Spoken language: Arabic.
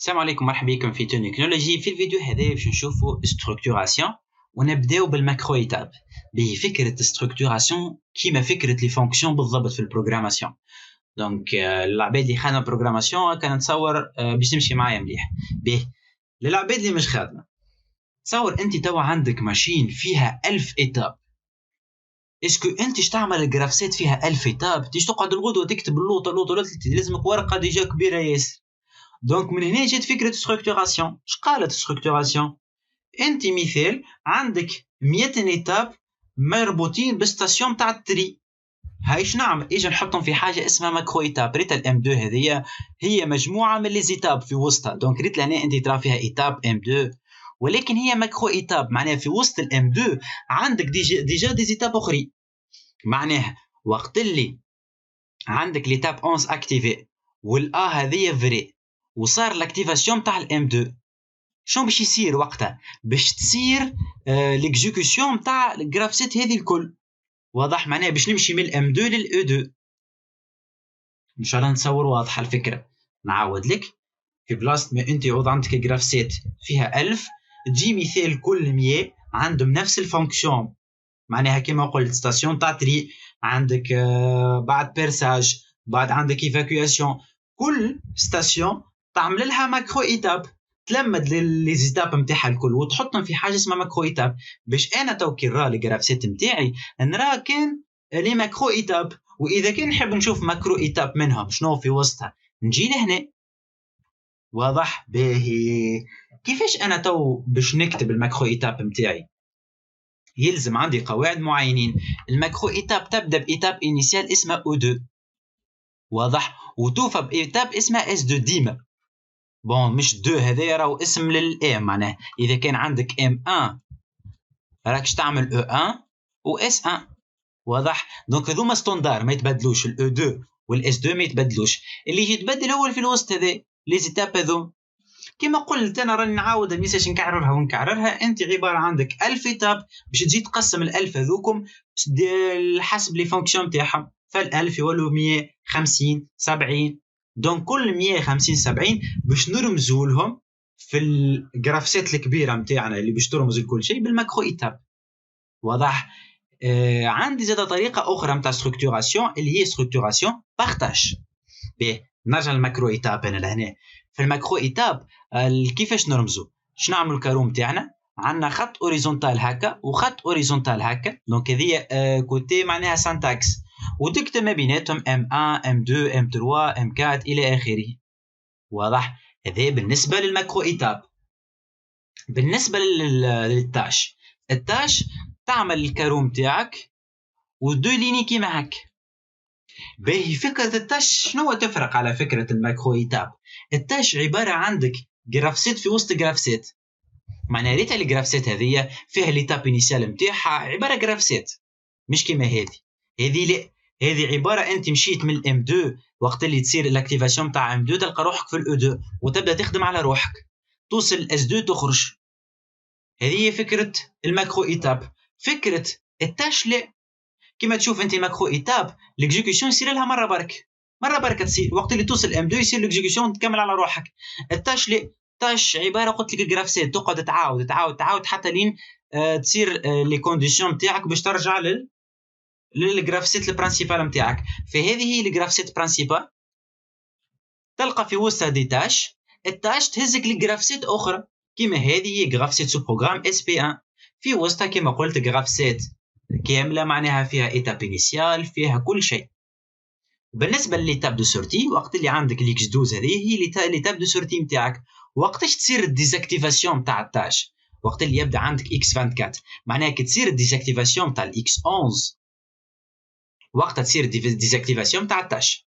السلام عليكم، مرحبا بكم في تكنولوجي. في الفيديو هذا باش نشوفوا ستركتوراسيون ونبداو بالماكرو ايتاب. به فكره ستركتوراسيون كيما فكره لي فونكسيون بالضبط في البروغراماسيون. دونك العباد اللي خدمه بروغراماسيون كان نتصور باش تمشي معايا مليح. به للعباد اللي مش خادمه، تصور انت توا عندك ماشين فيها 1000 ايتاب. اسكو انت تعمل الجرافسات فيها 1000 ايتاب؟ تيجي تقعد الغدوه تكتب اللوطه لازمك ورقه ديجا كبيره ياسر. دونك من هنا جات فكرة ستركتوراسيون. اش قالت ستركتوراسيون؟ انت مثال عندك 100 ايتاب مربوطين بستاسيون تاع التري. هاي شنو نعمل؟ اجي نحطهم في حاجه اسمها ماكرو ايتاب. ريت الام 2 هذه هي مجموعه من لي زيتاب في وسطها. دونك ريت لهنا انت ترى فيها ايتاب ام 2، ولكن هي ماكرو ايتاب، معناها في وسط الام 2 عندك ديجا دي زيتاب اخرين. معناها وقت اللي عندك ليتاب 11 اكتيفي والا هذه فري وصار لاكتيفاسيون تاع الام 2، شنو باش يصير وقتها؟ باش تصير ليكزيكوسيون تاع الجرافسيت هذه الكل. واضح؟ معناها باش نمشي من الام 2 للاو 2. ان شاء الله نتصور واضحه الفكره. نعاود لك، في بلاصه ما انت يعود عندك جرافسيت فيها 1000، تجي مثال كل 100 عندهم نفس الفونكسيون. معناها كما قلت ستاسيون تاع تري، عندك بعد بيرساج، بعد عندك ايفاكواسيون. كل ستاسيون تعمل لها ماكرو ايتاب، تلمد لي زيتاب نتاعها الكل وتحطهم في حاجه اسمها ماكرو ايتاب. باش انا تو كي نرى الجرافسيت نتاعي نرى كان لي ماكرو ايتاب، واذا كان نحب نشوف ماكرو ايتاب منهم شنو في وسطها نجي لهنا. واضح؟ باهي كيفاش انا تو باش نكتب الماكرو ايتاب نتاعي؟ يلزم عندي قواعد معينين. الماكرو ايتاب تبدا بايتاب انيسيال اسمها او 2. واضح؟ وتوفى بايتاب اسمها اس 2 ديما. بون مش 2 هذا راهو اسم للام، معناه اذا كان عندك ام 1 راكش تعمل او 1 و اس 1. واضح؟ دونك هذوما ستاندار ما يتبدلوش، الاو 2 والاس 2 ما يتبدلوش. اللي يتبدل هو في الوسط هذا لي زيتاب هذو. كما قلت انا راني نعاود الميساج نكررها. انت عباره عندك 1000 ايتاب باش تجي تقسم ال1000 هذوكم حسب لي فونكسيون تاعهم. فال1000 يولوا 100 50 70. دونك كل 150 70 باش نرمزوا لهم في الجرافسات الكبيره نتاعنا اللي باش ترمز لكل شيء بالماكرو ايتاب. واضح؟ عندي زاده طريقه اخرى نتاع ستركتوراسيون اللي هي ستركتوراسيون بارتاج. نرجع للماكرو ايتاب. انا لهنا في الماكرو ايتاب كيفاش نرمزوا؟ شنو نعملوا؟ الكاروم تاعنا عندنا خط اوريزونتال هكا وخط اوريزونتال هكا. دونك هذه كوتي معناها سانتاكس، وتكتب ما بيناتهم M1 M2 M3 M4 الى اخره. واضح؟ هذا بالنسبه للماكرو ايتاب. بالنسبه للتاش، التاش تعمل الكاروم تاعك ودو ليني كيما هكا. باهي فكره التاش شنو تفرق على فكره الماكرو ايتاب؟ التاش عباره عندك جرافسيت في وسط جرافسيت. معناها ريت الجرافسيت هذه فيها ليتاب انيسيال نتاعها عباره جرافسيت، مش كيما هذه عباره انت مشيت من الام 2 وقت اللي تصير الاكتيفاسيون تاع ام 2 تلقى روحك في الاو 2 وتبدا تخدم على روحك، توصل الاس 2 تخرج. هذه هي فكره الماكرو ايتاب. فكره التاش لا، كما تشوف انت الماكرو ايتاب ليكزيكسيون يصير لها مره برك تصير وقت اللي توصل ام 2 يصير ليكزيكسيون تكمل على روحك. التاش لا، تاش عباره قلت لك الجرافسيت تقعد تعاود حتى لين تصير لي كونديسيون نتاعك باش ترجع للجرافسيت البرانسيبال نتاعك. فهذه هي الجرافسيت برانسيبال، تلقى في وسط هذه تاش. التاش تهزك لجرافسيت اخرى كما هذه هي جرافسيت سو بروغرام اس بي 1. في وسطها كما قلت جرافسيت كامله معناها فيها ايتاب انيسيال فيها كل شيء. بالنسبه لليتاب دو سورتي، وقت اللي عندك الاكس 12 هذه هي ليتاب دو سورتي نتاعك. وقتاش تصير الديزاكتيفاسيون تاع التاش؟ وقت اللي يبدا عندك اكس 24، معناها كي تصير الديزاكتيفاسيون تاع الاكس 11 وقتها تصير الديزاكتيفاسيون تاع التاش.